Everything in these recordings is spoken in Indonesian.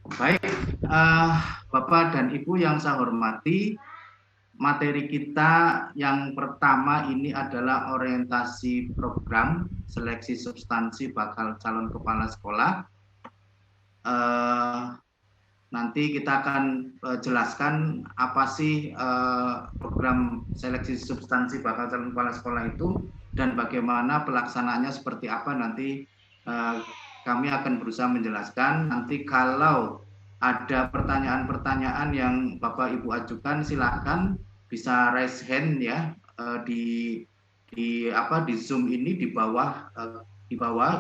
Baik, Bapak dan Ibu yang saya hormati, materi kita yang pertama ini adalah orientasi program seleksi substansi bakal calon kepala sekolah. Nanti kita akan jelaskan apa sih program seleksi substansi bakal calon kepala sekolah itu dan bagaimana pelaksanaannya seperti apa nanti kami akan berusaha menjelaskan. Nanti kalau ada pertanyaan-pertanyaan yang Bapak Ibu ajukan, silakan bisa raise hand ya di Zoom ini di bawah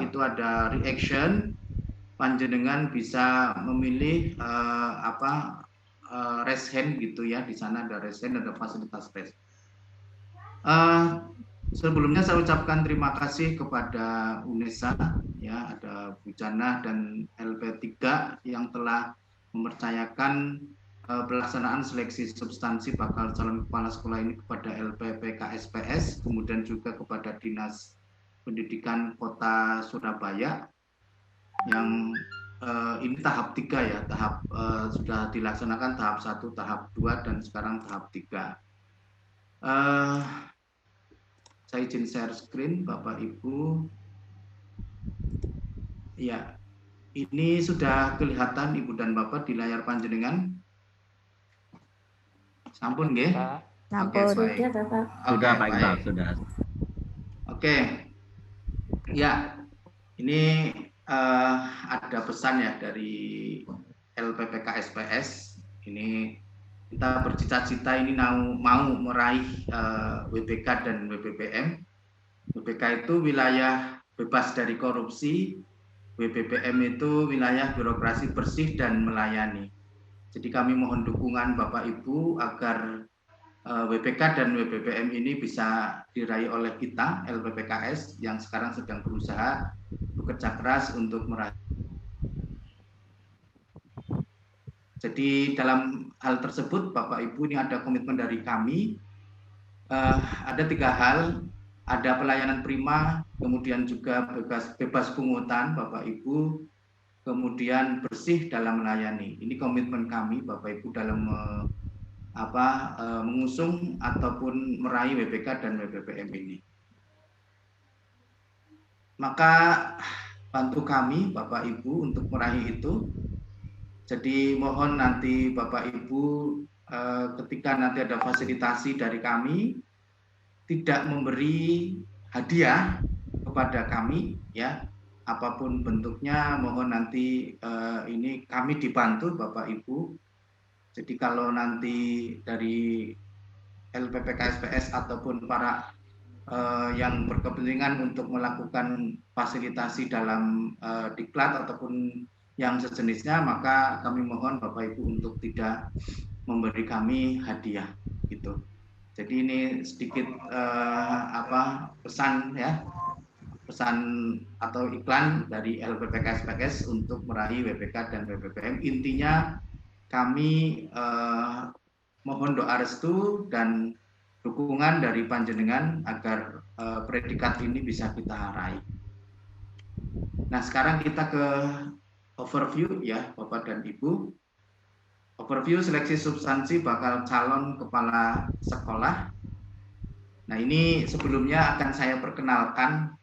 itu ada reaction. Panjenengan bisa memilih raise hand gitu ya. Di sana ada raise hand, ada fasilitas raise. Sebelumnya saya ucapkan terima kasih kepada UNESA ya, ada Bu Jannah dan LP3 yang telah mempercayakan pelaksanaan seleksi substansi bakal calon kepala sekolah ini kepada LPPKSPS, kemudian juga kepada Dinas Pendidikan Kota Surabaya yang ini tahap 3 ya, sudah dilaksanakan tahap 1, tahap 2 dan sekarang tahap 3. Saya izin share screen Bapak Ibu. Ya, ini sudah kelihatan Ibu dan Bapak di layar panjenengan. Sampun nggih? Sampun. Oke, baik. Sudah Pak Iqbal, sudah. Oke. Ya, ini ada pesan ya dari LPPKSPS. Ini kita bercita-cita ini mau meraih WBK dan WBPM. WBK itu wilayah bebas dari korupsi, WBPM itu wilayah birokrasi bersih dan melayani. Jadi kami mohon dukungan Bapak Ibu agar WBK dan WBPM ini bisa diraih oleh kita, LPPKS, yang sekarang sedang berusaha bekerja keras untuk meraih. Jadi dalam hal tersebut Bapak Ibu ini ada komitmen dari kami, ada 3 hal, ada pelayanan prima, kemudian juga bebas pungutan Bapak Ibu, kemudian bersih dalam melayani. Ini komitmen kami Bapak Ibu dalam mengusung ataupun meraih WBK dan WBPM ini. Maka bantu kami Bapak Ibu untuk meraih itu. Jadi mohon nanti Bapak Ibu ketika nanti ada fasilitasi dari kami tidak memberi hadiah kepada kami ya, apapun bentuknya, mohon nanti ini kami dibantu Bapak Ibu. Jadi kalau nanti dari LPPKSPS ataupun para yang berkepentingan untuk melakukan fasilitasi dalam diklat ataupun yang sejenisnya, maka kami mohon Bapak Ibu untuk tidak memberi kami hadiah gitu. Jadi ini sedikit pesan ya, pesan atau iklan dari LPPKSPS untuk meraih WBK dan WBPM. Intinya kami mohon doa restu dan dukungan dari panjenengan agar predikat ini bisa kita raih. Nah, sekarang kita ke overview ya Bapak dan Ibu. Overview seleksi substansi bakal calon kepala sekolah. Nah, ini sebelumnya akan saya perkenalkan.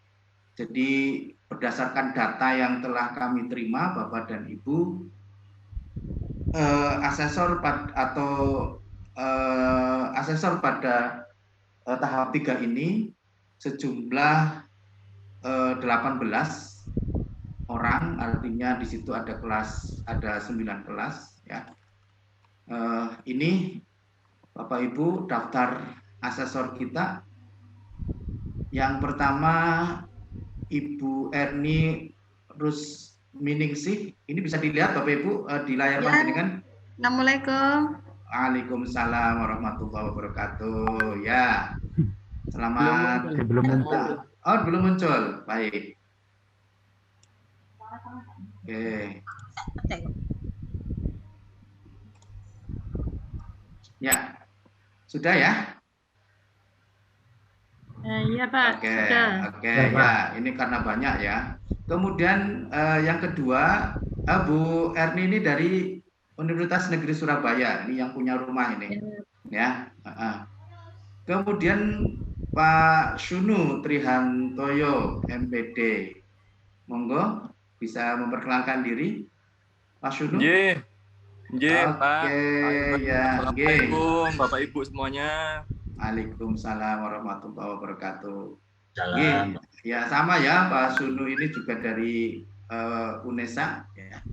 Jadi berdasarkan data yang telah kami terima Bapak dan Ibu, asesor pada tahap 3 ini sejumlah 18 orang, artinya di situ ada 9 kelas ya. Ini Bapak Ibu daftar asesor kita. Yang pertama Ibu Erni Rusminingsih. Ini bisa dilihat Bapak Ibu di layar panjenengan. Assalamualaikum. Waalaikumsalam warahmatullahi wabarakatuh. Ya. Selamat. Belum muncul. Oh, belum muncul. Baik. Oke. Ya. Sudah ya? Iya Pak. Oke, sudah. oke ya. Ini karena banyak ya. Kemudian yang kedua Bu Erni ini dari Universitas Negeri Surabaya, ini yang punya rumah ini, ya. Kemudian Pak Shunu Trihantoyo, MPD, monggo bisa memperkenalkan diri, Pak Shunu. Nggih, Pak. Oke, ya, Assalamualaikum Bapak Ibu semuanya. Waalaikumsalam warahmatullahi wabarakatuh. Salam. Ya sama ya, Pak Shunu ini juga dari UNESA. Ya.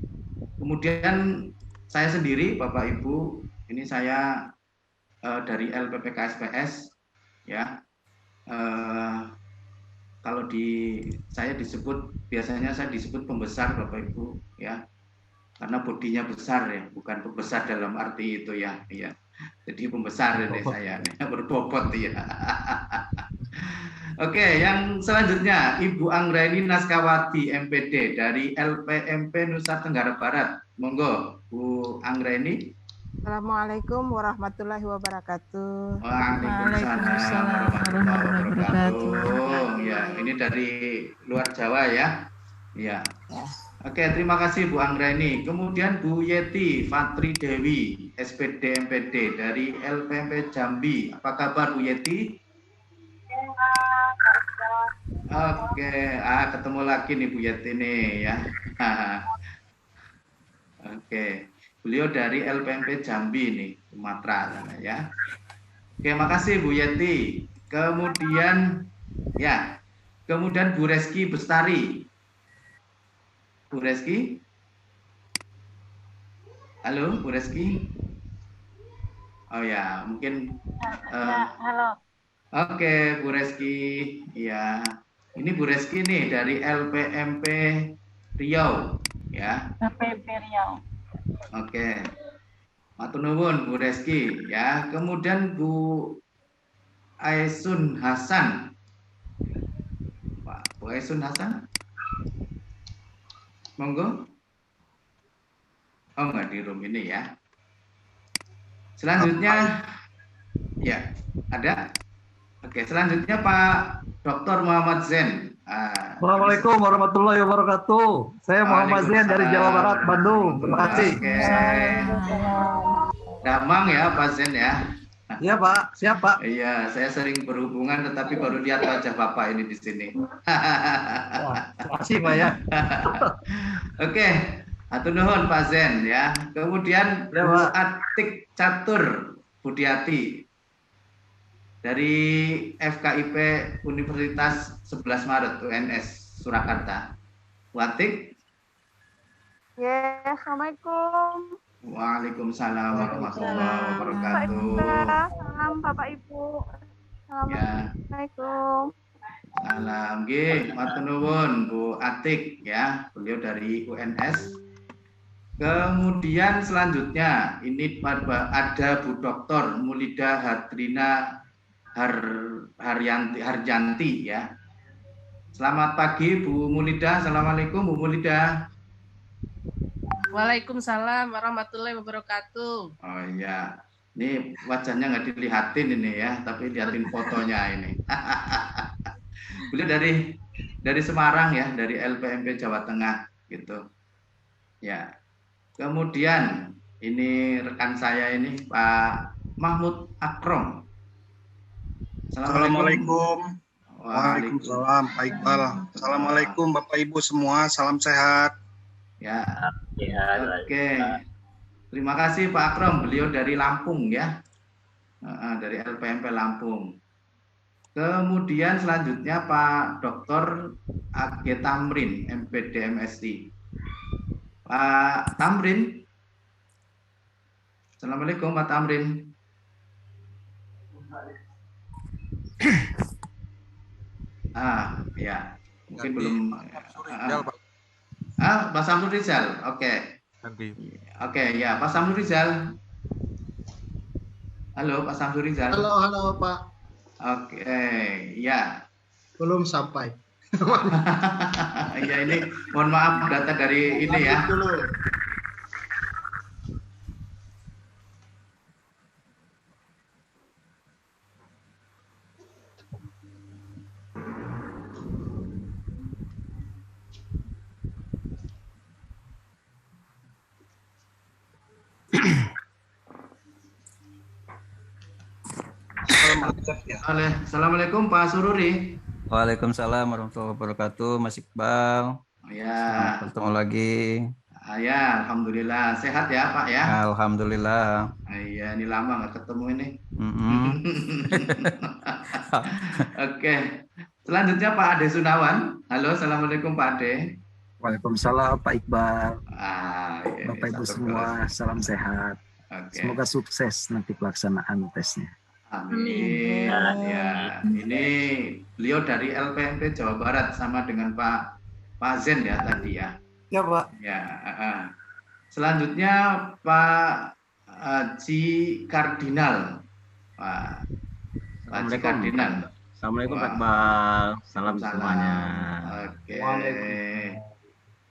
Kemudian saya sendiri, Bapak Ibu, ini saya dari LPPKSPS, ya. Kalau saya disebut, biasanya saya disebut pembesar, Bapak Ibu, ya, karena bodinya besar ya, bukan pembesar dalam arti itu ya, ya. Jadi pembesar ini saya, berbobot ya. Oke, yang selanjutnya Ibu Anggraini Naskawati MPD dari LPMP Nusa Tenggara Barat. Monggo, Bu Anggraini. Assalamualaikum warahmatullahi wabarakatuh. Waalaikumsalam warahmatullahi wabarakatuh. Ya, ini dari luar Jawa ya. Ya. Oke, terima kasih Bu Anggraini. Kemudian Bu Yeti Fatri Dewi, SPD MPD dari LPMP Jambi. Apa kabar Bu Yeti? Oke, ketemu lagi nih Bu Yeti nih ya. Oke, beliau dari LPMP Jambi nih, Sumatera ya. Oke, makasih Bu Yeti. Kemudian Bu Reski Bestari. Bu Reski? Halo, Bu Reski? Oh ya, mungkin. Halo. Oke, Bu Reski. Ya, ini Bu Reski nih dari LPMP Riau, ya. LPMP Riau. Oke, matur nuwun Bu Reski, ya. Kemudian Bu Aisun Hasan, Bu Aisun Hasan, monggo. Oh, nggak di room ini ya. Selanjutnya, ya, ada. Oke, selanjutnya Pak Dr. Muhammad Zen. Assalamualaikum warahmatullahi wabarakatuh. Saya Muhammad Zen dari Jawa Barat, Bandung. Terima kasih. Oke. Damang ya Pak Zen ya. Iya Pak, siap Pak. Iya, saya sering berhubungan tetapi baru lihat wajah Bapak ini di sini. Wah, terima kasih Pak ya. Oke, atur nuhun Pak Zen ya. Kemudian Ya, Bu Pak. Atik Catur Budiati dari FKIP Universitas 11 Maret UNS Surakarta. Bu Atik. Ya, assalamualaikum. Waalaikumsalam warahmatullahi wabarakatuh. Salam Bapak Ibu. Ya. Assalamualaikum. Salam nggih, matur nuwun Bu Atik ya, beliau dari UNS. Kemudian selanjutnya ini ada Bu Dr. Mulida Hadrina Harjanti ya. Selamat pagi Bu Mulida. Assalamualaikum Bu Mulida. Waalaikumsalam warahmatullahi wabarakatuh. Oh iya, ini wajahnya nggak dilihatin ini ya, tapi lihatin fotonya ini. Beliau dari Semarang ya, dari LPMP Jawa Tengah gitu. Ya. Kemudian ini rekan saya ini Pak Mahmud Akrom. Assalamualaikum. Waalaikumsalam Pak Iqbal. Assalamualaikum Bapak Ibu semua, salam sehat. Ya. Ya, Oke. Terima kasih Pak Akrom, beliau dari Lampung ya. Dari LPMP Lampung. Kemudian selanjutnya Pak Dr. Age Tamrin, MPD MSI. Pak Tamrin. Assalamualaikum Pak Tamrin. Ya. Mungkin belum. Pak Samsul Rizal. Oke. Oke, ya Pak Samsul Rizal. Halo Pak Samsul Rizal. Halo Pak. Oke, ya. Belum sampai. Ya ini mohon maaf data dari ini ya. Dulu. Assalamualaikum Pak Sururi. Waalaikumsalam warahmatullahi wabarakatuh, Mas Iqbal. Ya. Selamat bertemu lagi. Ya, alhamdulillah sehat ya Pak ya. Alhamdulillah. Iya, ini lama nggak ketemu ini. Oke, selanjutnya Pak Ade Sunawan. Halo, assalamualaikum Pak Ade. Waalaikumsalam Pak Iqbal. Iya, Bapak Ibu semua, salam sehat. Semoga sukses nanti pelaksanaan tesnya. Amin. Ya, ini beliau dari LPMP Jawa Barat sama dengan Pak Zen ya tadi ya. Ya Pak. Ya. Selanjutnya Pak Haji Kardinal. Pak Haji Kardinal. Assalamualaikum Pak Iqbal. Salam semuanya. Oke.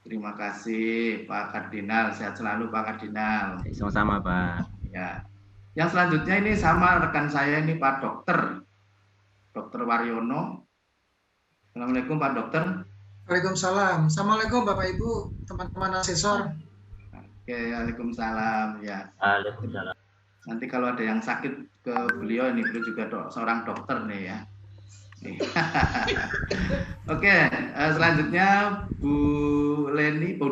Terima kasih Pak Kardinal. Sehat selalu Pak Kardinal. Sama-sama Pak. Ya. Yang selanjutnya ini sama rekan saya ini Pak Dokter. Dokter Waryono. Assalamualaikum Pak Dokter. Waalaikumsalam. Assalamualaikum Bapak Ibu, teman-teman asesor. Oke, waalaikumsalam ya. Waalaikumsalam. Nanti kalau ada yang sakit ke beliau ini, beliau juga seorang dokter nih ya. Oke, selanjutnya Bu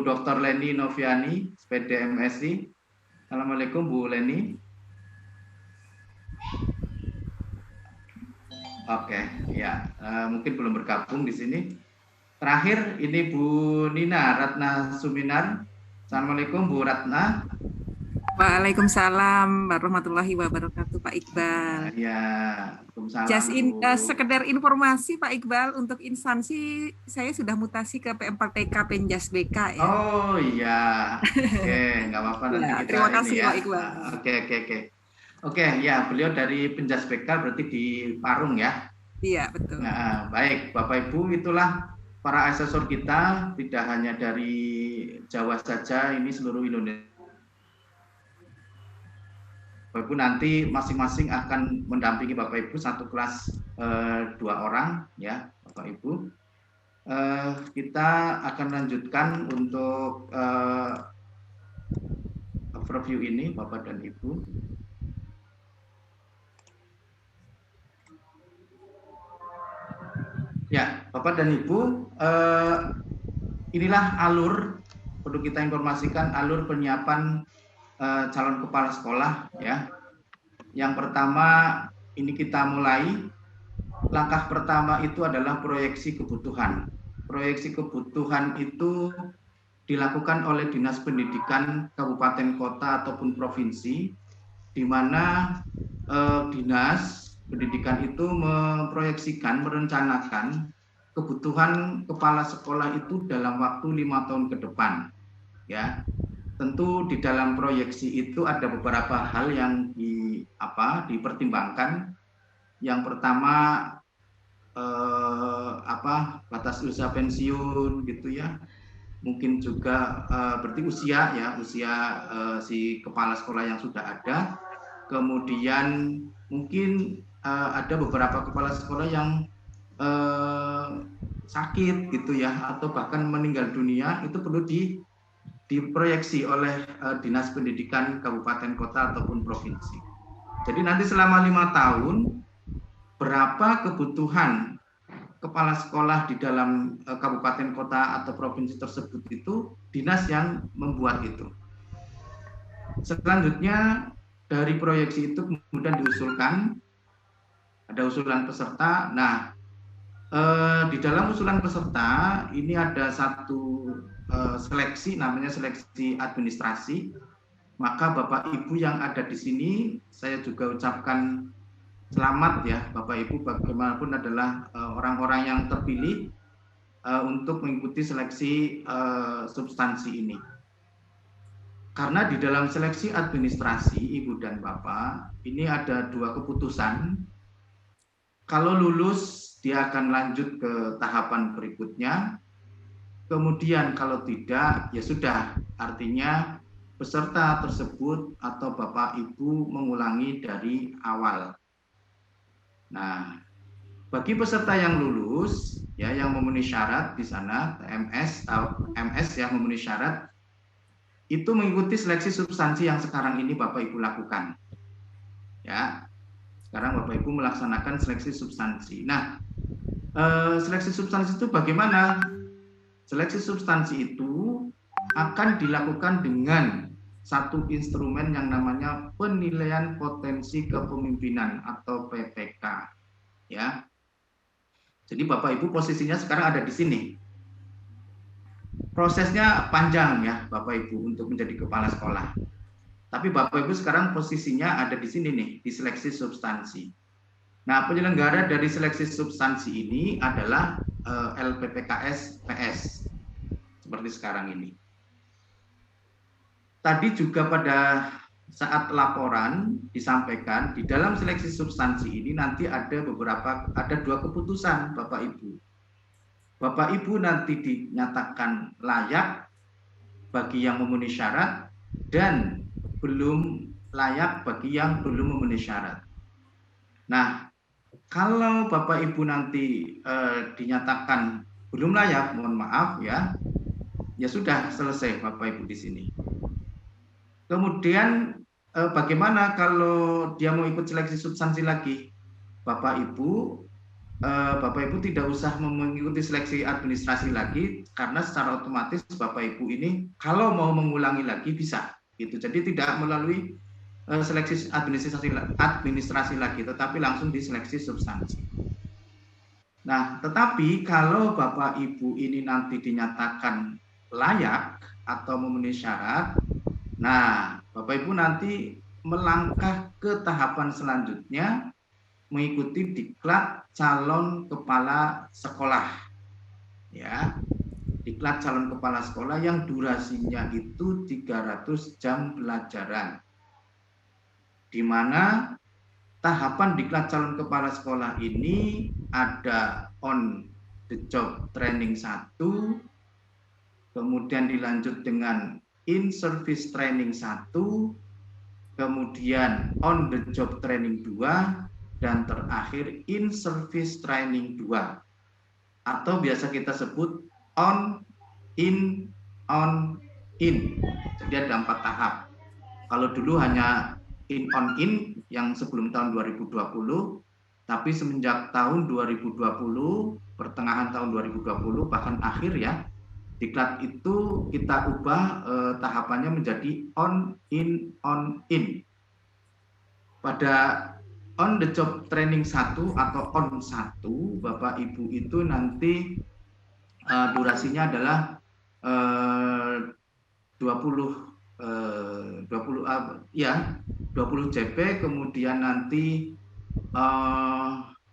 Dr. Leni Noviani, SPD MSI. Assalamualaikum Bu Leni. Oke, ya mungkin belum bergabung di sini. Terakhir ini Bu Nina Ratna Suminar. Assalamualaikum Bu Ratna. Waalaikumsalam warahmatullahi wabarakatuh Pak Iqbal. Ya, Waalaikumsalam. Sekedar informasi Pak Iqbal, untuk instansi saya sudah mutasi ke PM4TK Penjas BK ya. Oh iya, oke, nggak apa-apa nanti kita terima kasih ini ya. Pak Iqbal. Oke, ya beliau dari Penjas BK berarti di Parung ya. Iya betul. Nah, baik Bapak Ibu, itulah para asesor kita, tidak hanya dari Jawa saja, ini seluruh Indonesia. Bapak Ibu nanti masing-masing akan mendampingi Bapak Ibu satu kelas 2 orang ya Bapak Ibu. Kita akan lanjutkan untuk overview ini Bapak dan Ibu. Ya, Bapak dan Ibu, inilah alur, perlu kita informasikan alur penyiapan calon kepala sekolah ya. Yang pertama ini kita mulai, langkah pertama itu adalah proyeksi kebutuhan. Proyeksi kebutuhan itu dilakukan oleh Dinas Pendidikan Kabupaten Kota ataupun provinsi, di mana Dinas Pendidikan itu memproyeksikan, merencanakan kebutuhan kepala sekolah itu dalam waktu 5 tahun ke depan. Ya, tentu di dalam proyeksi itu ada beberapa hal yang dipertimbangkan. Yang pertama batas usia pensiun gitu ya. Mungkin juga berarti usia si kepala sekolah yang sudah ada. Kemudian mungkin ada beberapa kepala sekolah yang sakit gitu ya, atau bahkan meninggal dunia, itu perlu diproyeksi oleh Dinas Pendidikan Kabupaten Kota ataupun provinsi. Jadi nanti selama 5 tahun berapa kebutuhan kepala sekolah di dalam kabupaten kota atau provinsi tersebut, itu dinas yang membuat itu. Selanjutnya dari proyeksi itu kemudian diusulkan, ada usulan peserta. Nah, di dalam usulan peserta ini ada satu seleksi, namanya seleksi administrasi. Maka Bapak Ibu yang ada di sini, saya juga ucapkan selamat ya Bapak Ibu, bagaimanapun adalah orang-orang yang terpilih untuk mengikuti seleksi substansi ini. Karena di dalam seleksi administrasi Ibu dan Bapak, ini ada 2 keputusan. Kalau lulus, dia akan lanjut ke tahapan berikutnya. Kemudian kalau tidak, ya sudah, artinya peserta tersebut atau Bapak Ibu mengulangi dari awal. Nah, bagi peserta yang lulus, ya yang memenuhi syarat di sana, MS yang memenuhi syarat, itu mengikuti seleksi substansi yang sekarang ini Bapak Ibu lakukan. Ya, sekarang Bapak Ibu melaksanakan seleksi substansi. Nah, seleksi substansi itu bagaimana? Seleksi substansi itu akan dilakukan dengan satu instrumen yang namanya penilaian potensi kepemimpinan atau PPK. Ya, jadi Bapak Ibu posisinya sekarang ada di sini. Prosesnya panjang ya Bapak Ibu untuk menjadi kepala sekolah. Tapi Bapak Ibu sekarang posisinya ada di sini nih, di seleksi substansi. Nah, penyelenggara dari seleksi substansi ini adalah LPPKS PS. Seperti sekarang ini. Tadi juga pada saat laporan disampaikan di dalam seleksi substansi ini nanti ada dua keputusan Bapak Ibu. Bapak Ibu nanti dinyatakan layak bagi yang memenuhi syarat dan belum layak bagi yang belum memenuhi syarat. Nah, kalau Bapak Ibu nanti dinyatakan belum layak, mohon maaf ya sudah selesai Bapak Ibu di sini. Kemudian bagaimana kalau dia mau ikut seleksi substansi lagi? Bapak Ibu tidak usah mengikuti seleksi administrasi lagi karena secara otomatis Bapak Ibu ini kalau mau mengulangi lagi bisa gitu. Jadi tidak melalui seleksi administrasi lagi tetapi langsung di seleksi substansi. Nah, tetapi kalau Bapak Ibu ini nanti dinyatakan layak atau memenuhi syarat, nah Bapak Ibu nanti melangkah ke tahapan selanjutnya mengikuti diklat calon kepala sekolah. Ya. Diklat calon kepala sekolah yang durasinya itu 300 jam pelajaran. Di mana tahapan diklat calon kepala sekolah ini ada on the job training 1, kemudian dilanjut dengan in service training 1, kemudian on the job training 2, dan terakhir in service training 2 atau biasa kita sebut on in. Jadi ada 4 tahap. Kalau dulu hanya on in yang sebelum tahun 2020, tapi semenjak tahun 2020 pertengahan tahun 2020 bahkan akhir ya, diklat itu kita ubah tahapannya menjadi on in. Pada on the job training 1 atau on 1, Bapak Ibu itu nanti durasinya adalah 20 JP, kemudian nanti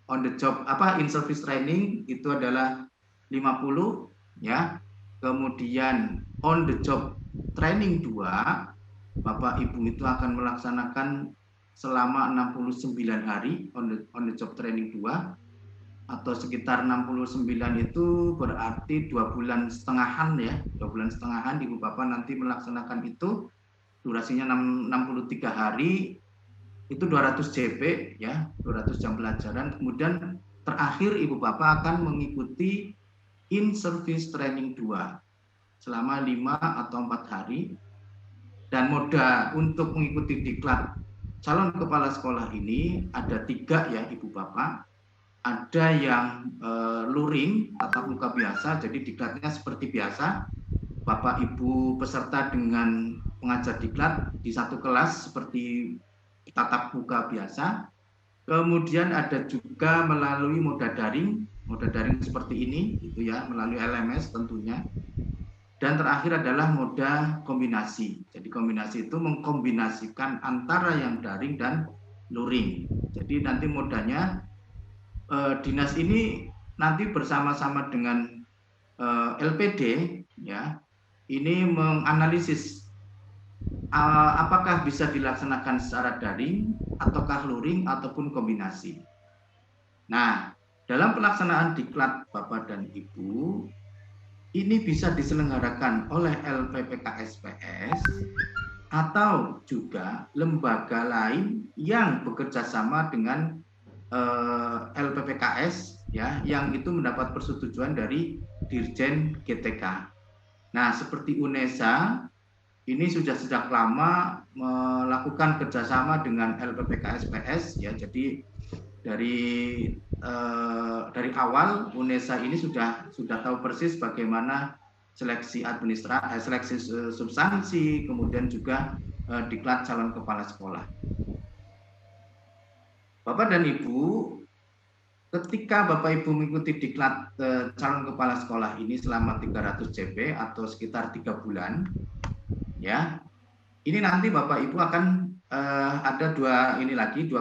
on the job in service training itu adalah 50 ya. Kemudian on the job training 2 Bapak Ibu itu akan melaksanakan selama 69 hari on the job training 2 atau sekitar 69 itu berarti 2 bulan setengahan ya, 2 bulan setengahan Ibu Bapak nanti melaksanakan itu durasinya 63 hari itu 200 JP ya, 200 jam pelajaran. Kemudian terakhir Ibu Bapak akan mengikuti in service training 2 selama 5 atau 4 hari. Dan moda untuk mengikuti diklat calon kepala sekolah ini ada 3 ya Ibu Bapak. Ada yang luring tatap muka biasa, jadi diklatnya seperti biasa. Bapak Ibu peserta dengan pengajar diklat di satu kelas seperti tatap muka biasa. Kemudian ada juga melalui moda daring seperti ini gitu ya, melalui LMS tentunya. Dan terakhir adalah moda kombinasi. Jadi kombinasi itu mengkombinasikan antara yang daring dan luring. Jadi nanti modanya dinas ini nanti bersama-sama dengan LPD ya, ini menganalisis apakah bisa dilaksanakan secara daring ataukah luring ataupun kombinasi. Nah, dalam pelaksanaan diklat Bapak dan Ibu ini bisa diselenggarakan oleh LPPKSPS atau juga lembaga lain yang bekerja sama dengan LPPKS ya, yang itu mendapat persetujuan dari Dirjen GTK. Nah, seperti UNESA ini sudah sejak lama melakukan kerjasama dengan LPPK SPS ya. Jadi dari awal UNESA ini sudah tahu persis bagaimana seleksi seleksi substansi, kemudian juga diklat calon kepala sekolah. Bapak dan Ibu, ketika Bapak Ibu mengikuti diklat calon kepala sekolah ini selama 300 CP atau sekitar 3 bulan, ya, ini nanti Bapak Ibu akan ada dua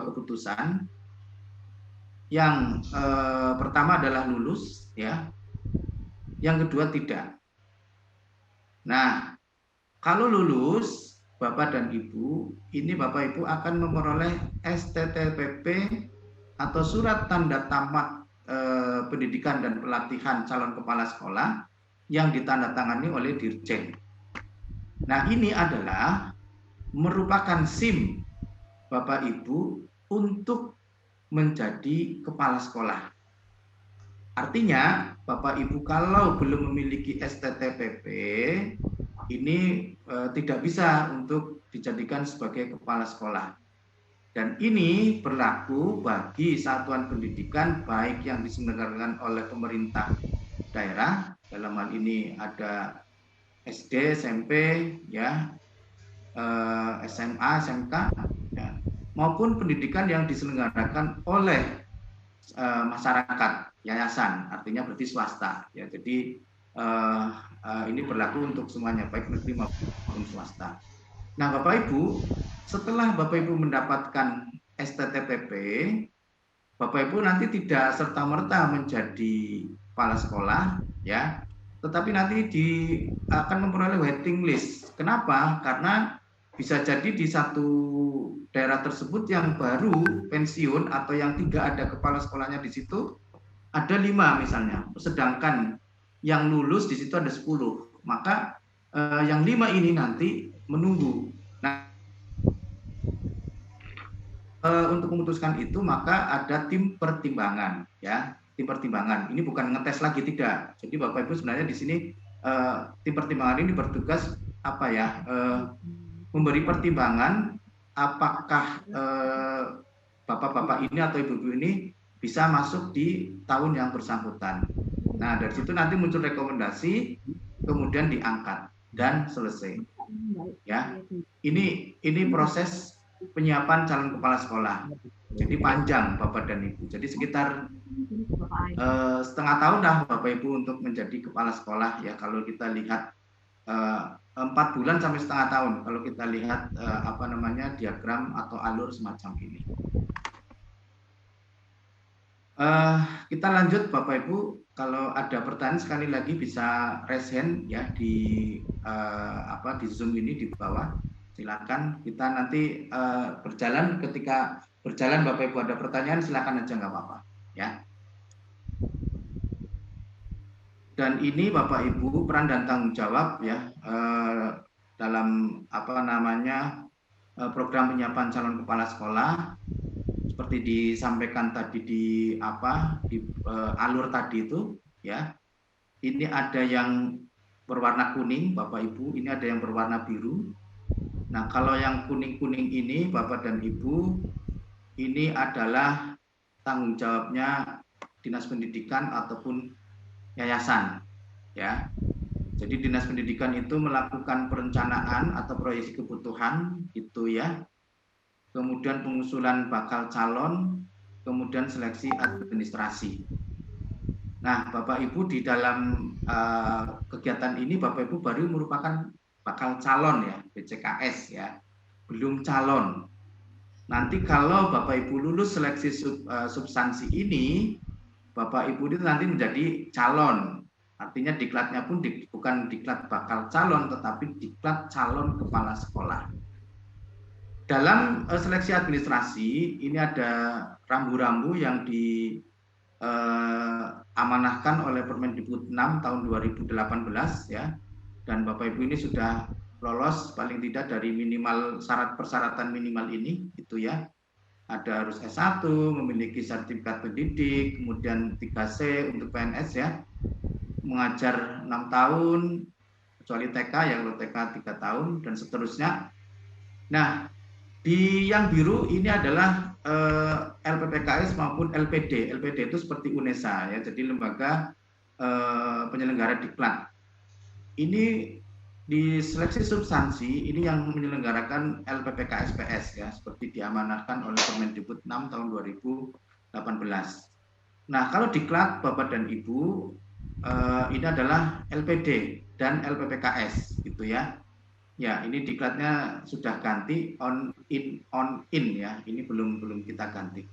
keputusan. Yang pertama adalah lulus, ya. Yang kedua tidak. Nah, kalau lulus, Bapak dan Ibu, ini Bapak Ibu akan memperoleh STTPP atau surat tanda tamat pendidikan dan pelatihan calon kepala sekolah yang ditandatangani oleh Dirjen. Nah, ini adalah merupakan SIM Bapak Ibu untuk menjadi kepala sekolah. Artinya, Bapak Ibu kalau belum memiliki STTPP, ini tidak bisa untuk dijadikan sebagai kepala sekolah. Dan ini berlaku bagi satuan pendidikan baik yang diselenggarakan oleh pemerintah daerah, dalam hal ini ada SD, SMP, ya, SMA, SMK, ya, maupun pendidikan yang diselenggarakan oleh masyarakat, yayasan, artinya berarti swasta. Ya, jadi ini berlaku untuk semuanya, baik negeri maupun swasta. Nah, Bapak Ibu, setelah Bapak Ibu mendapatkan STTPP, Bapak Ibu nanti tidak serta-merta menjadi kepala sekolah, ya, tetapi nanti akan memperoleh waiting list. Kenapa? Karena bisa jadi di satu daerah tersebut yang baru pensiun atau yang tidak ada kepala sekolahnya di situ ada 5 misalnya, sedangkan yang lulus di situ ada 10. Maka yang 5 ini nanti menunggu. Nah, untuk memutuskan itu maka ada tim pertimbangan, ya, tim pertimbangan. Ini bukan ngetes lagi, tidak. Jadi Bapak Ibu sebenarnya di sini tim pertimbangan ini bertugas apa ya? Memberi pertimbangan apakah bapak-bapak ini atau ibu-ibu ini bisa masuk di tahun yang bersangkutan. Nah, dari situ nanti muncul rekomendasi, kemudian diangkat dan selesai. Ya, ini proses penyiapan calon kepala sekolah. Jadi panjang Bapak dan Ibu. Jadi sekitar setengah tahun dah Bapak Ibu untuk menjadi kepala sekolah. Ya, kalau kita lihat 4 bulan sampai setengah tahun kalau kita lihat diagram atau alur semacam ini. Kita lanjut Bapak Ibu, kalau ada pertanyaan sekali lagi bisa raise hand ya di Zoom ini di bawah. Silakan, kita nanti berjalan, ketika berjalan Bapak Ibu ada pertanyaan silakan aja, nggak apa-apa ya. Dan ini Bapak Ibu peran dan tanggung jawab ya dalam program penyiapan calon kepala sekolah seperti disampaikan tadi di alur tadi itu ya. Ini ada yang berwarna kuning Bapak Ibu, ini ada yang berwarna biru. Nah, kalau yang kuning-kuning ini Bapak dan Ibu, ini adalah tanggung jawabnya Dinas Pendidikan ataupun yayasan ya. Jadi Dinas Pendidikan itu melakukan perencanaan atau proyeksi kebutuhan itu ya. Kemudian pengusulan bakal calon, kemudian seleksi administrasi. Nah, Bapak Ibu di dalam kegiatan ini Bapak Ibu baru merupakan bakal calon ya, BCKS ya. Belum calon. Nanti kalau Bapak Ibu lulus seleksi substansi ini, Bapak Ibu itu nanti menjadi calon. Artinya diklatnya pun bukan diklat bakal calon, tetapi diklat calon kepala sekolah. Dalam seleksi administrasi, ini ada rambu-rambu yang diamanahkan oleh Permendikbud 6 tahun 2018 ya. Dan Bapak Ibu ini sudah lolos paling tidak dari minimal persyaratan minimal ini itu ya. Ada harus S1, memiliki sertifikat pendidik, kemudian 3C untuk PNS ya, mengajar 6 tahun, kecuali TK ya, kalau TK 3 tahun dan seterusnya. Nah, di yang biru ini adalah LPPKS maupun LPD. LPD itu seperti UNESA ya, jadi lembaga penyelenggara diklat. Ini di seleksi substansi ini yang menyelenggarakan LPPKSPS ya, seperti diamanahkan oleh Permendikbud 6 tahun 2018. Nah, kalau diklat Bapak dan Ibu ini adalah LPD dan LPPKS gitu ya. Ya, ini diklatnya sudah ganti on in ya. Ini belum kita ganti.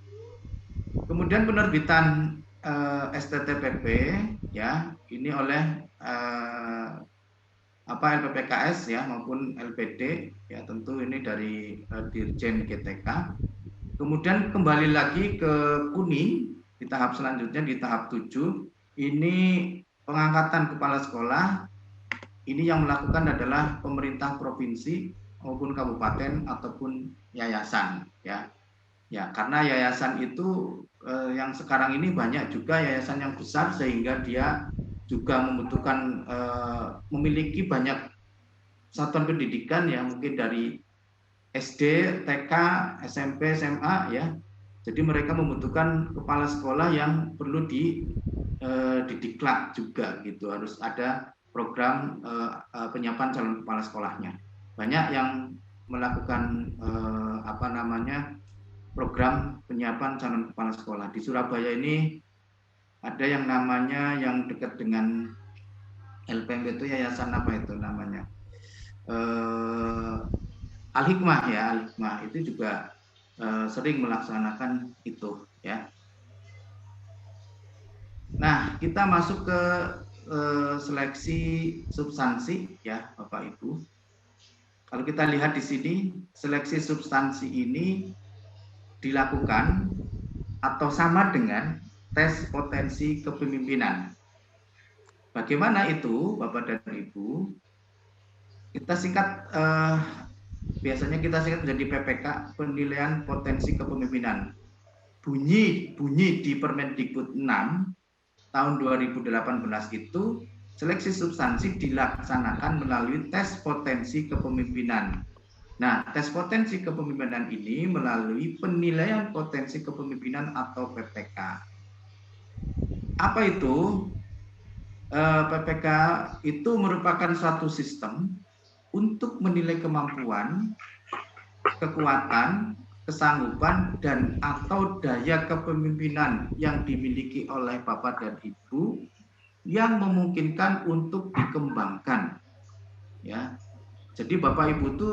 Kemudian penerbitan STTPP ya, ini oleh LPPKS ya maupun LPD ya, tentu ini dari Dirjen GTK. Kemudian kembali lagi ke kuning di tahap selanjutnya, di tahap 7 ini pengangkatan kepala sekolah. Ini yang melakukan adalah pemerintah provinsi maupun kabupaten ataupun yayasan ya. Ya, karena yayasan itu yang sekarang ini banyak juga yayasan yang besar sehingga dia juga membutuhkan memiliki banyak satuan pendidikan ya, mungkin dari SD, TK, SMP, SMA ya. Jadi mereka membutuhkan kepala sekolah yang perlu didiklat juga gitu. Harus ada program penyiapan calon kepala sekolahnya. Banyak yang melakukan program penyiapan calon kepala sekolah. Di Surabaya ini ada yang namanya yang dekat dengan LPMP itu yayasan apa itu namanya? Al-Hikmah ya, Al-Hikmah itu juga sering melaksanakan itu ya. Nah, kita masuk ke seleksi substansi ya Bapak Ibu. Kalau kita lihat di sini, seleksi substansi ini dilakukan atau sama dengan tes potensi kepemimpinan. Bagaimana itu Bapak dan Ibu? Kita singkat, biasanya kita singkat menjadi PPK, penilaian potensi kepemimpinan. Bunyi di Permendikbud 6 tahun 2018 itu seleksi substansi dilaksanakan melalui tes potensi kepemimpinan. Nah, tes potensi kepemimpinan ini melalui penilaian potensi kepemimpinan atau PPK. Apa itu? PPK itu merupakan suatu sistem untuk menilai kemampuan, kekuatan, kesanggupan dan atau daya kepemimpinan yang dimiliki oleh Bapak dan Ibu yang memungkinkan untuk dikembangkan ya. Jadi Bapak Ibu itu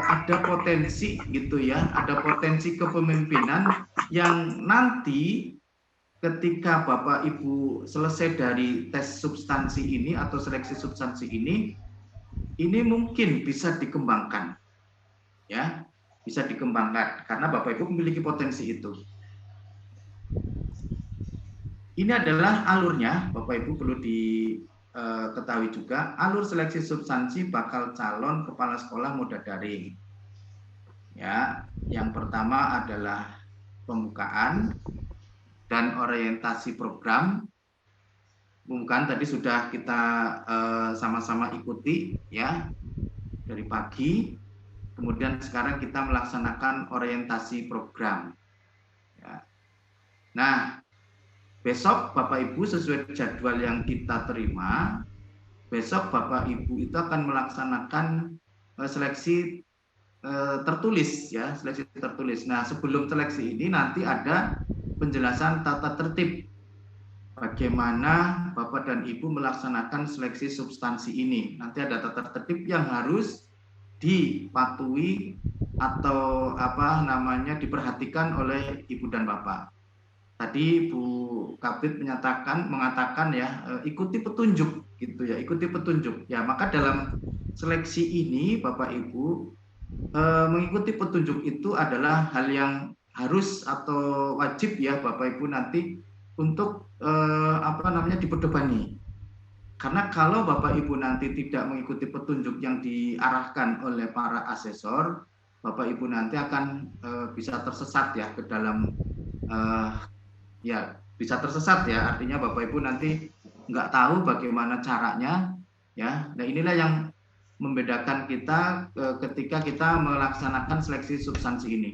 ada potensi gitu ya, ada potensi kepemimpinan yang nanti ketika Bapak Ibu selesai dari tes substansi ini atau seleksi substansi ini mungkin bisa dikembangkan ya. Bisa dikembangkan karena Bapak Ibu memiliki potensi itu. Ini adalah alurnya, Bapak Ibu perlu diketahui juga, alur seleksi substansi bakal calon kepala sekolah moda daring. Ya, yang pertama adalah pembukaan dan orientasi program. Pembukaan tadi sudah kita sama-sama ikuti ya dari pagi. Kemudian sekarang kita melaksanakan orientasi program. Ya. Nah, besok Bapak Ibu sesuai jadwal yang kita terima, besok Bapak Ibu itu akan melaksanakan seleksi tertulis ya, seleksi tertulis. Nah, sebelum seleksi ini nanti ada penjelasan tata tertib bagaimana Bapak dan Ibu melaksanakan seleksi substansi ini. Nanti ada tata tertib yang harus dipatuhi atau diperhatikan oleh Ibu dan Bapak. Tadi Bu Kabid mengatakan ya ikuti petunjuk gitu ya, ikuti petunjuk. Ya, maka dalam seleksi ini Bapak Ibu mengikuti petunjuk itu adalah hal yang harus atau wajib ya Bapak Ibu nanti untuk diperdebani. Karena kalau Bapak Ibu nanti tidak mengikuti petunjuk yang diarahkan oleh para asesor, Bapak Ibu nanti akan bisa tersesat ya ke dalam bisa tersesat ya. Artinya Bapak Ibu nanti nggak tahu bagaimana caranya Ya, nah inilah yang membedakan kita ketika kita melaksanakan seleksi substansi ini.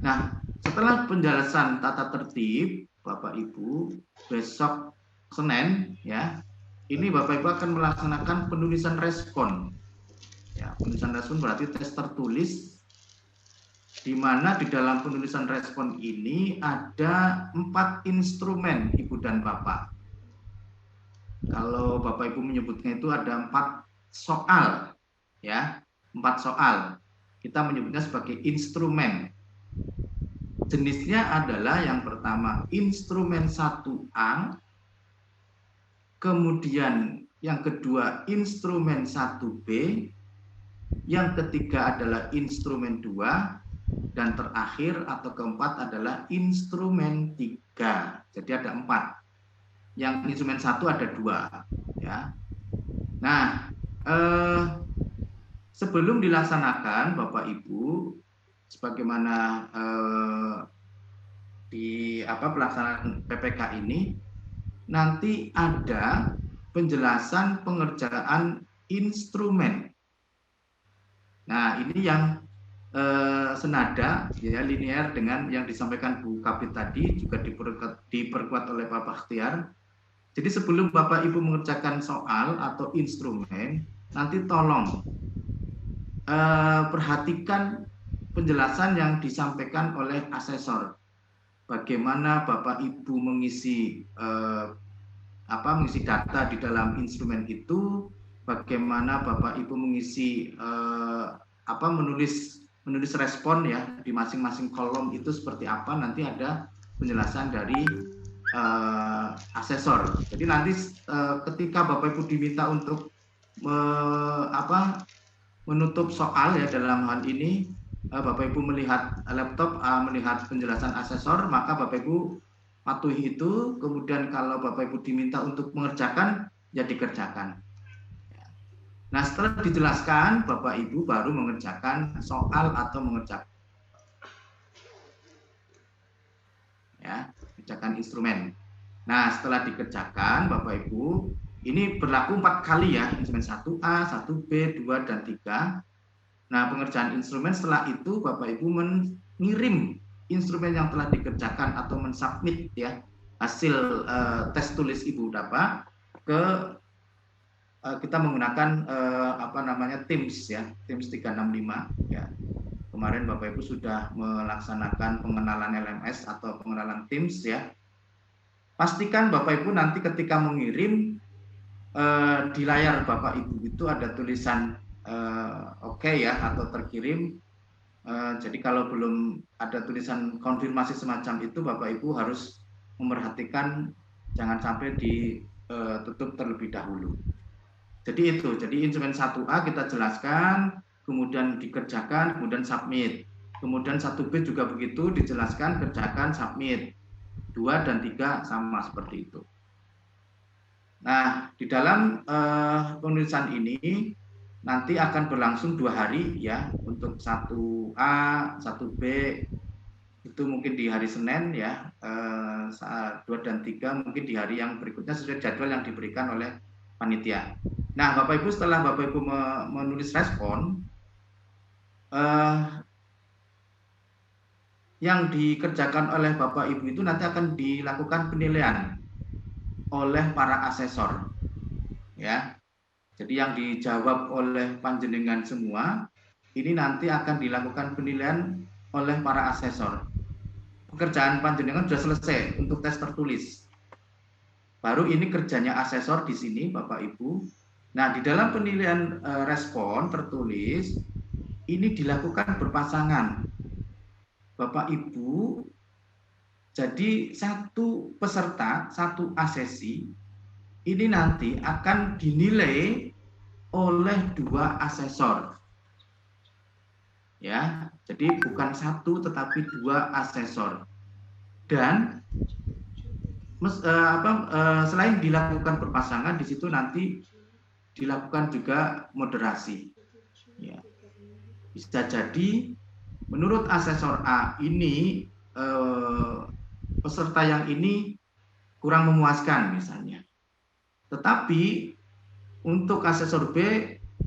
Nah, setelah penjelasan tata tertib, Bapak Ibu, besok Senin ya, ini Bapak Ibu akan melaksanakan penulisan respon. Ya, penulisan respon berarti tes tertulis, di mana di dalam penulisan respon ini ada 4 instrumen Ibu dan Bapak. Kalau Bapak Ibu menyebutnya itu ada 4 soal, ya, 4 soal. Kita menyebutnya sebagai instrumen. Jenisnya adalah yang pertama instrumen 1A, kemudian yang kedua instrumen 1B, yang ketiga adalah instrumen 2, dan terakhir atau keempat adalah instrumen 3. Jadi ada 4. Yang instrumen 1 ada 2, ya. Nah, sebelum dilaksanakan Bapak Ibu, sebagaimana di pelaksanaan PPK ini, nanti ada penjelasan pengerjaan instrumen. Nah, ini yang senada, ya, linear dengan yang disampaikan Bu Kapit tadi, juga diperkuat oleh Pak Bakhtiar. Jadi sebelum Bapak Ibu mengerjakan soal atau instrumen, nanti tolong perhatikan penjelasan yang disampaikan oleh asesor. Bagaimana Bapak Ibu mengisi mengisi data di dalam instrumen itu, bagaimana Bapak Ibu mengisi menulis respon ya di masing-masing kolom itu seperti apa, nanti ada penjelasan dari asesor. Jadi nanti ketika Bapak Ibu diminta untuk menutup soal ya dalam hal ini, Bapak Ibu melihat laptop, melihat penjelasan asesor, maka Bapak Ibu patuhi itu. Kemudian kalau Bapak Ibu diminta untuk mengerjakan, ya dikerjakan. Nah, setelah dijelaskan, Bapak Ibu baru mengerjakan soal atau mengerjakan kerjakan instrumen. Nah, setelah dikerjakan, Bapak Ibu, ini berlaku 4 kali ya, instrumen 1A, 1B, 2, dan 3. Nah, pengerjaan instrumen setelah itu Bapak Ibu mengirim instrumen yang telah dikerjakan atau mensubmit ya hasil tes tulis Ibu dapat ke kita menggunakan Teams ya, Teams 365 ya. Kemarin Bapak Ibu sudah melaksanakan pengenalan LMS atau pengenalan Teams ya. Pastikan Bapak Ibu nanti ketika mengirim di layar Bapak Ibu itu ada tulisan oke ya atau terkirim. Jadi kalau belum ada tulisan konfirmasi semacam itu, Bapak Ibu harus memerhatikan jangan sampai ditutup terlebih dahulu. Jadi itu, jadi instrumen 1A kita jelaskan, kemudian dikerjakan, kemudian submit. Kemudian 1B juga begitu, dijelaskan, kerjakan, submit. 2 dan 3 sama seperti itu. Nah, di dalam penulisan ini nanti akan berlangsung 2 hari ya, untuk 1A, 1B itu mungkin di hari Senin ya, 2 dan 3 mungkin di hari yang berikutnya sesuai jadwal yang diberikan oleh panitia. Nah, Bapak Ibu setelah Bapak Ibu menulis respon, yang dikerjakan oleh Bapak Ibu itu nanti akan dilakukan penilaian oleh para asesor, ya. Jadi yang dijawab oleh panjenengan semua ini nanti akan dilakukan penilaian oleh para asesor. Pekerjaan panjenengan sudah selesai untuk tes tertulis. Baru ini kerjanya asesor di sini, Bapak Ibu. Nah, di dalam penilaian respon tertulis ini dilakukan berpasangan. Bapak Ibu, jadi satu peserta, satu asesi ini nanti akan dinilai oleh 2 asesor. Ya, jadi bukan 1 tetapi 2 asesor. Dan selain dilakukan berpasangan, di situ nanti dilakukan juga moderasi. Ya. Bisa jadi menurut asesor A ini peserta yang ini kurang memuaskan misalnya. Tetapi untuk asesor B,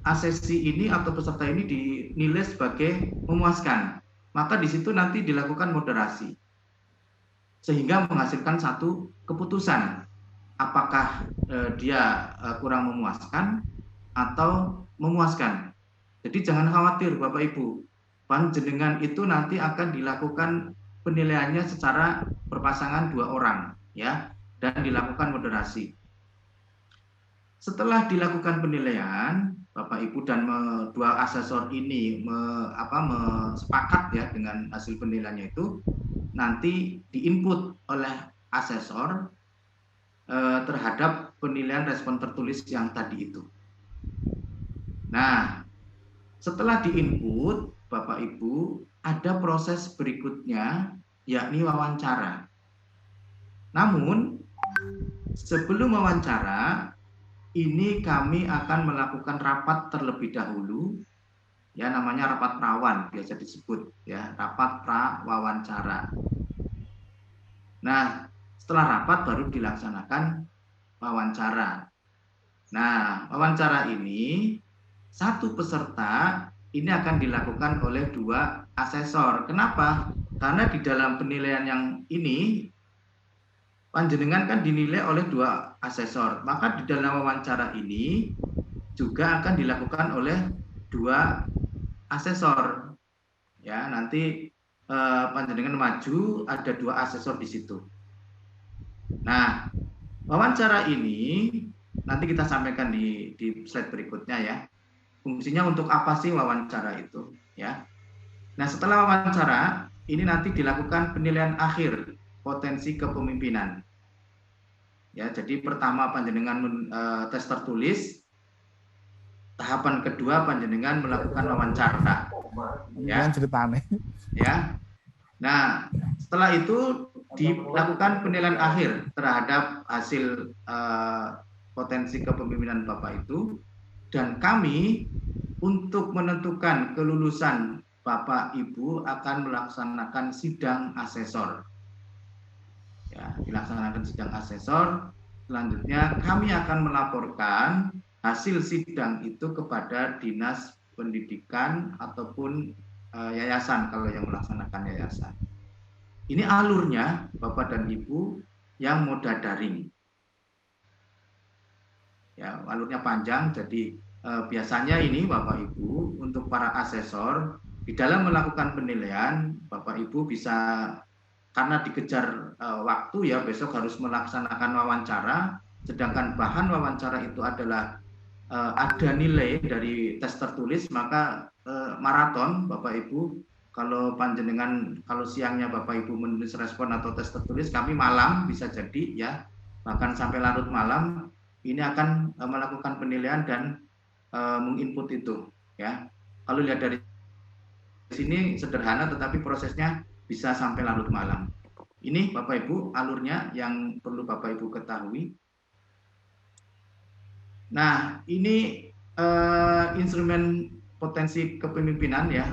asesi ini atau peserta ini dinilai sebagai memuaskan. Maka di situ nanti dilakukan moderasi. Sehingga menghasilkan satu keputusan. Apakah dia kurang memuaskan atau memuaskan. Jadi jangan khawatir Bapak Ibu. Panjenengan itu nanti akan dilakukan penilaiannya secara berpasangan 2 orang, ya, dan dilakukan moderasi. Setelah dilakukan penilaian, Bapak Ibu dan dua asesor ini sepakat ya dengan hasil penilaiannya itu, nanti diinput oleh asesor terhadap penilaian respon tertulis yang tadi itu. Nah, setelah diinput, Bapak Ibu, ada proses berikutnya, yakni wawancara. Namun, sebelum wawancara, ini kami akan melakukan rapat terlebih dahulu, ya namanya rapat prawan, biasa disebut, ya rapat prawawancara. Nah, setelah rapat baru dilaksanakan wawancara. Nah, wawancara ini, satu peserta ini akan dilakukan oleh 2 asesor. Kenapa? Karena di dalam penilaian yang ini, panjenengan kan dinilai oleh 2 asesor. Maka di dalam wawancara ini juga akan dilakukan oleh 2 asesor. Ya, nanti panjenengan maju ada 2 asesor di situ. Nah, wawancara ini nanti kita sampaikan di slide berikutnya ya. Fungsinya untuk apa sih wawancara itu, ya. Nah, setelah wawancara ini nanti dilakukan penilaian akhir potensi kepemimpinan. Ya, jadi pertama panjenengan tes tertulis, tahapan kedua panjenengan melakukan wawancara. Ya. Ya. Nah, setelah itu dilakukan penilaian akhir terhadap hasil potensi kepemimpinan Bapak itu, dan kami untuk menentukan kelulusan Bapak Ibu akan melaksanakan sidang asesor. Ya, dilaksanakan sidang asesor. Selanjutnya kami akan melaporkan hasil sidang itu kepada Dinas Pendidikan ataupun yayasan kalau yang melaksanakan yayasan. Ini alurnya Bapak dan Ibu yang moda daring. Ya, alurnya panjang, jadi biasanya ini Bapak Ibu untuk para asesor di dalam melakukan penilaian, Bapak Ibu bisa, karena dikejar waktu ya, besok harus melaksanakan wawancara, sedangkan bahan wawancara itu adalah ada nilai dari tes tertulis, maka maraton Bapak Ibu. Kalau panjenengan, kalau siangnya Bapak Ibu menulis respon atau tes tertulis, kami malam bisa jadi ya, bahkan sampai larut malam ini akan melakukan penilaian dan menginput itu ya. Kalau lihat dari sini sederhana, tetapi prosesnya bisa sampai larut malam. Ini Bapak Ibu alurnya yang perlu Bapak Ibu ketahui. Nah, ini instrumen potensi kepemimpinan ya.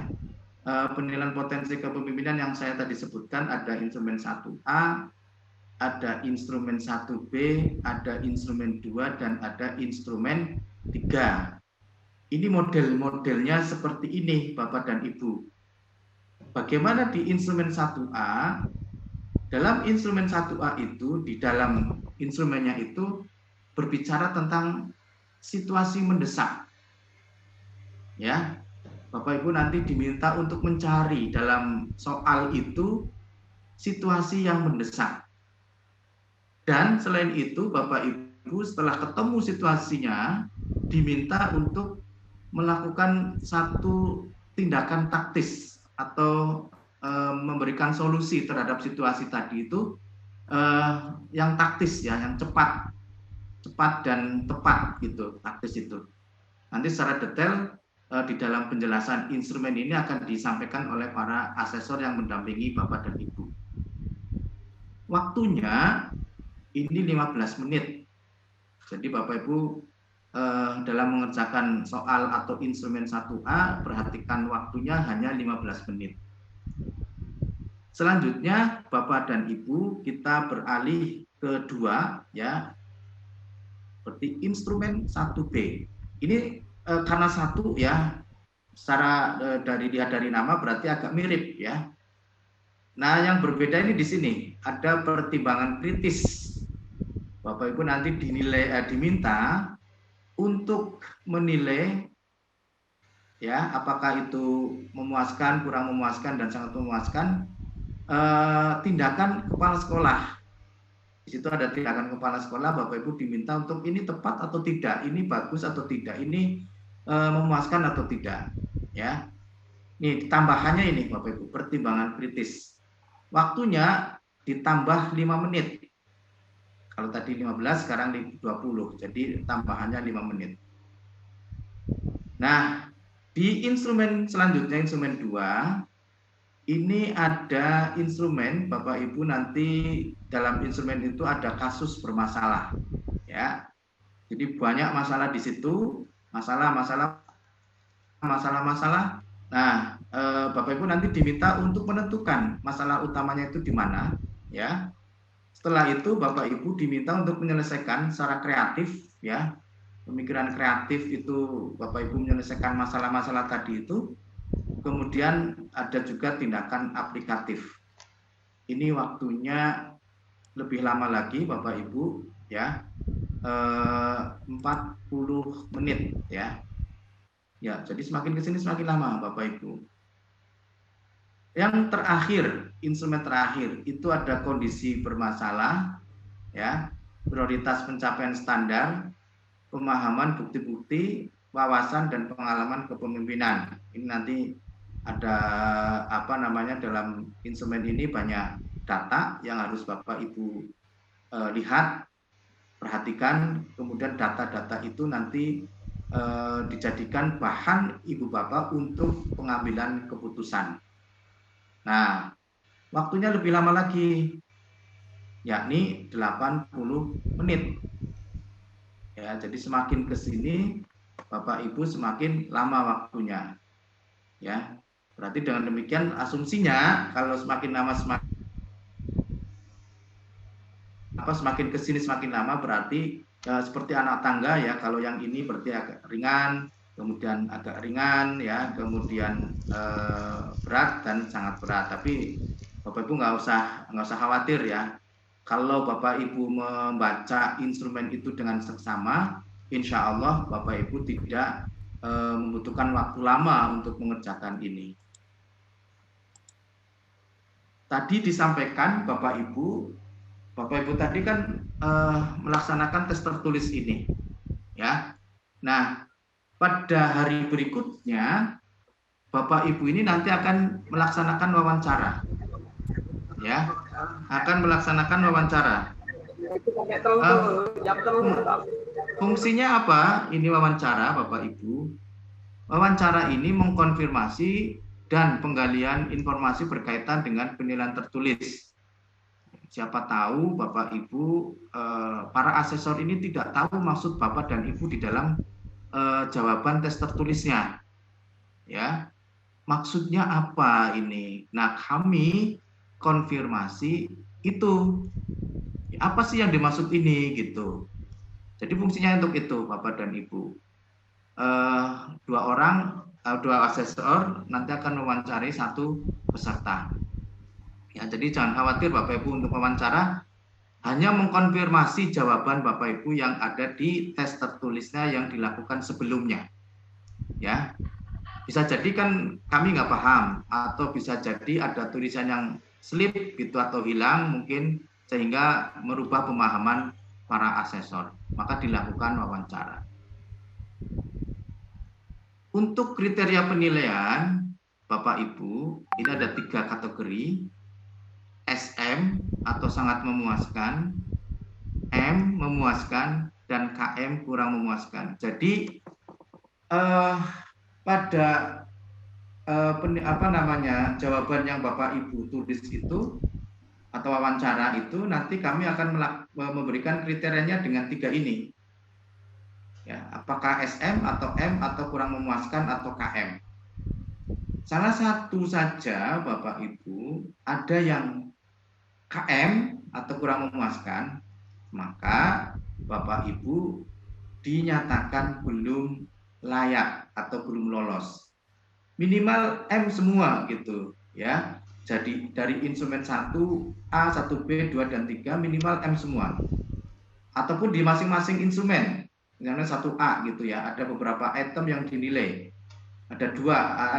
Penilaian potensi kepemimpinan yang saya tadi sebutkan, ada instrumen 1A, ada instrumen 1B, ada instrumen 2, dan ada instrumen 3. Ini model-modelnya seperti ini Bapak dan Ibu. Bagaimana di instrumen 1A? Dalam instrumen 1A itu, di dalam instrumennya itu berbicara tentang situasi mendesak. Ya, Bapak Ibu nanti diminta untuk mencari dalam soal itu situasi yang mendesak. Dan selain itu Bapak Ibu setelah ketemu situasinya diminta untuk melakukan satu tindakan taktis atau memberikan solusi terhadap situasi tadi itu yang taktis ya, yang cepat dan tepat gitu, taktis itu. Nanti secara detail di dalam penjelasan instrumen ini akan disampaikan oleh para asesor yang mendampingi Bapak dan Ibu. Waktunya ini 15 menit. Jadi Bapak Ibu dalam mengerjakan soal atau instrumen 1A, perhatikan waktunya hanya 15 menit. Selanjutnya Bapak dan Ibu kita beralih ke 2 ya. Seperti instrumen 1B. Ini karena satu ya, secara dilihat dari nama berarti agak mirip ya. Nah, yang berbeda ini di sini ada pertimbangan kritis. Bapak Ibu nanti diminta untuk menilai ya apakah itu memuaskan, kurang memuaskan, dan sangat memuaskan tindakan kepala sekolah. Di situ ada tindakan kepala sekolah, Bapak Ibu diminta untuk ini tepat atau tidak, ini bagus atau tidak, ini memuaskan atau tidak. Ya, ini tambahannya ini Bapak Ibu pertimbangan kritis. Waktunya ditambah 5 menit. Kalau tadi 15, sekarang 20. Jadi tambahannya 5 menit. Nah, di instrumen selanjutnya, instrumen 2, ini ada instrumen, Bapak Ibu nanti dalam instrumen itu ada kasus bermasalah. Ya. Jadi banyak masalah di situ, masalah. Nah, Bapak Ibu nanti diminta untuk menentukan masalah utamanya itu di mana, ya. Setelah itu Bapak Ibu diminta untuk menyelesaikan secara kreatif, ya. Pemikiran kreatif itu Bapak Ibu menyelesaikan masalah-masalah tadi itu. Kemudian ada juga tindakan aplikatif. Ini waktunya lebih lama lagi Bapak Ibu, ya. 40 menit, ya. Ya, jadi semakin ke sini semakin lama Bapak Ibu. Yang terakhir, instrumen terakhir itu ada kondisi bermasalah, ya, prioritas pencapaian standar, pemahaman bukti-bukti, wawasan dan pengalaman kepemimpinan. Ini nanti ada dalam instrumen ini banyak data yang harus Bapak Ibu lihat, perhatikan, kemudian data-data itu nanti dijadikan bahan Ibu Bapak untuk pengambilan keputusan. Nah, waktunya lebih lama lagi, yakni 80 menit. Ya, jadi semakin ke sini Bapak Ibu semakin lama waktunya. Ya. Berarti dengan demikian asumsinya kalau semakin lama semakin ke sini semakin lama berarti seperti anak tangga ya, kalau yang ini berarti agak ringan, kemudian agak ringan ya, kemudian berat dan sangat berat. Tapi Bapak Ibu nggak usah khawatir ya. Kalau Bapak Ibu membaca instrumen itu dengan seksama, insya Allah Bapak Ibu tidak membutuhkan waktu lama untuk mengerjakan ini. Tadi disampaikan Bapak Ibu tadi kan melaksanakan tes tertulis ini, ya. Nah, pada hari berikutnya Bapak Ibu ini nanti akan melaksanakan wawancara, ya, akan melaksanakan wawancara. Fungsinya apa? Ini wawancara, Bapak Ibu. Wawancara ini mengkonfirmasi dan penggalian informasi berkaitan dengan penilaian tertulis. Siapa tahu Bapak Ibu, para asesor ini tidak tahu maksud Bapak dan Ibu di dalam jawaban tes tertulisnya. Ya, maksudnya apa ini? Nah, kami konfirmasi itu. Apa sih yang dimaksud ini gitu. Jadi fungsinya untuk itu Bapak dan Ibu. Dua asesor nanti akan mewawancari satu peserta. Ya, jadi jangan khawatir Bapak Ibu untuk wawancara, hanya mengkonfirmasi jawaban Bapak Ibu yang ada di tes tertulisnya yang dilakukan sebelumnya. Ya, bisa jadi kan kami nggak paham, atau bisa jadi ada tulisan yang slip gitu atau hilang mungkin, sehingga merubah pemahaman para asesor. Maka dilakukan wawancara. Untuk kriteria penilaian Bapak Ibu, ini ada 3 kategori. SM atau sangat memuaskan, M memuaskan, dan KM kurang memuaskan. Jadi pada jawaban yang Bapak Ibu tulis itu atau wawancara itu nanti kami akan memberikan kriterianya dengan 3 ini. Ya, apakah SM atau M atau kurang memuaskan atau KM. Salah satu saja Bapak Ibu ada yang KM atau kurang memuaskan, maka Bapak Ibu dinyatakan belum layak atau belum lolos. Minimal M semua gitu ya. Jadi dari instrumen 1A, 1B, 2 dan 3 minimal M semua. Ataupun di masing-masing instrumen. Misalnya 1A gitu ya, ada beberapa item yang dinilai. Ada 2,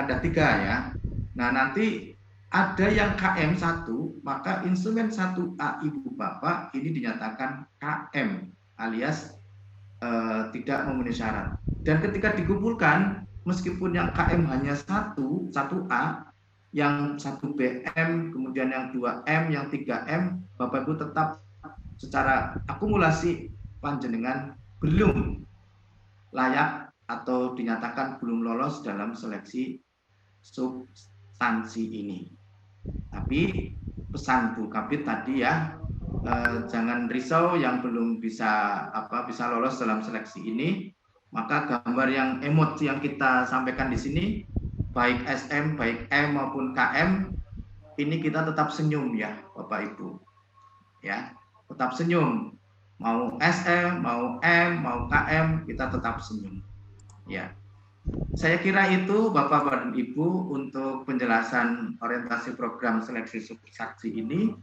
ada 3 ya. Nah, nanti ada yang KM 1, maka instrumen 1A Ibu Bapak ini dinyatakan KM alias tidak memenuhi syarat. Dan ketika dikumpulkan, meskipun yang KM hanya 1A, yang 1BM, kemudian yang 2M, yang 3M, Bapak Ibu tetap secara akumulasi panjenengan belum layak atau dinyatakan belum lolos dalam seleksi substansi ini. Tapi pesan Bu Kabid tadi ya, jangan risau yang belum bisa lolos dalam seleksi ini. Maka gambar yang emot yang kita sampaikan di sini, baik SM, baik M maupun KM, ini kita tetap senyum ya Bapak Ibu. Ya, tetap senyum. Mau SM, mau M, mau KM, kita tetap senyum. Ya. Saya kira itu Bapak dan Ibu untuk penjelasan orientasi program seleksi substansi ini.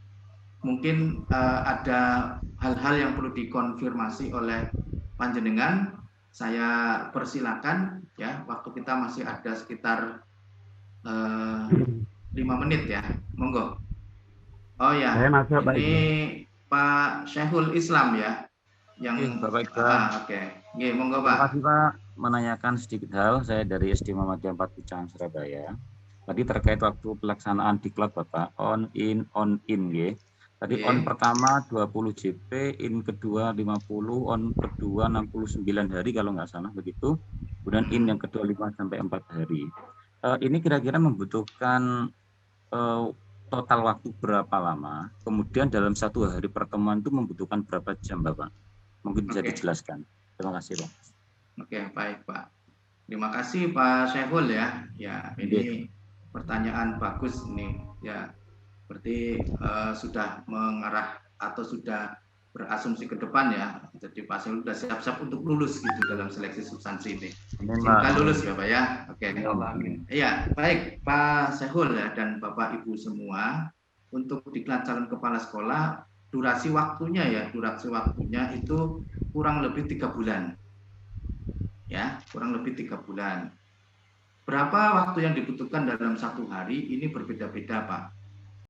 Mungkin ada hal-hal yang perlu dikonfirmasi oleh panjenengan. Saya persilakan ya, waktu kita masih ada sekitar 5 menit ya. Monggo. Oh ya, ini Pak Syekhul Islam ya, yang Bapak Iqbal. Oke. Monggo Pak. Terima kasih Pak, menanyakan sedikit hal. Saya dari SD Muhammadiyah 4 Pucang, Surabaya. Tadi terkait waktu pelaksanaan diklat Bapak, on in nggih. Tadi on pertama 20 JP, in kedua 50, on kedua 69 hari kalau nggak salah begitu. Kemudian in yang kedua 5 sampai 4 hari. Ini kira-kira membutuhkan total waktu berapa lama? Kemudian dalam 1 hari pertemuan itu membutuhkan berapa jam Bapak? Mungkin bisa dijelaskan. Terima kasih Pak. Oke, baik Pak. Terima kasih Pak Syekhul ya. Ya, ini pertanyaan bagus nih ya. Berarti sudah mengarah atau sudah berasumsi ke depan ya. Jadi Pak Syekhul sudah siap-siap untuk lulus gitu dalam seleksi substansi ini. Semoga lulus ya Pak ya. Oke. Iya, baik Pak Syekhul ya dan Bapak Ibu semua, untuk diklat calon kepala sekolah durasi waktunya itu kurang lebih 3 bulan. Ya, kurang lebih 3 bulan. Berapa waktu yang dibutuhkan dalam 1 hari ini berbeda-beda Pak.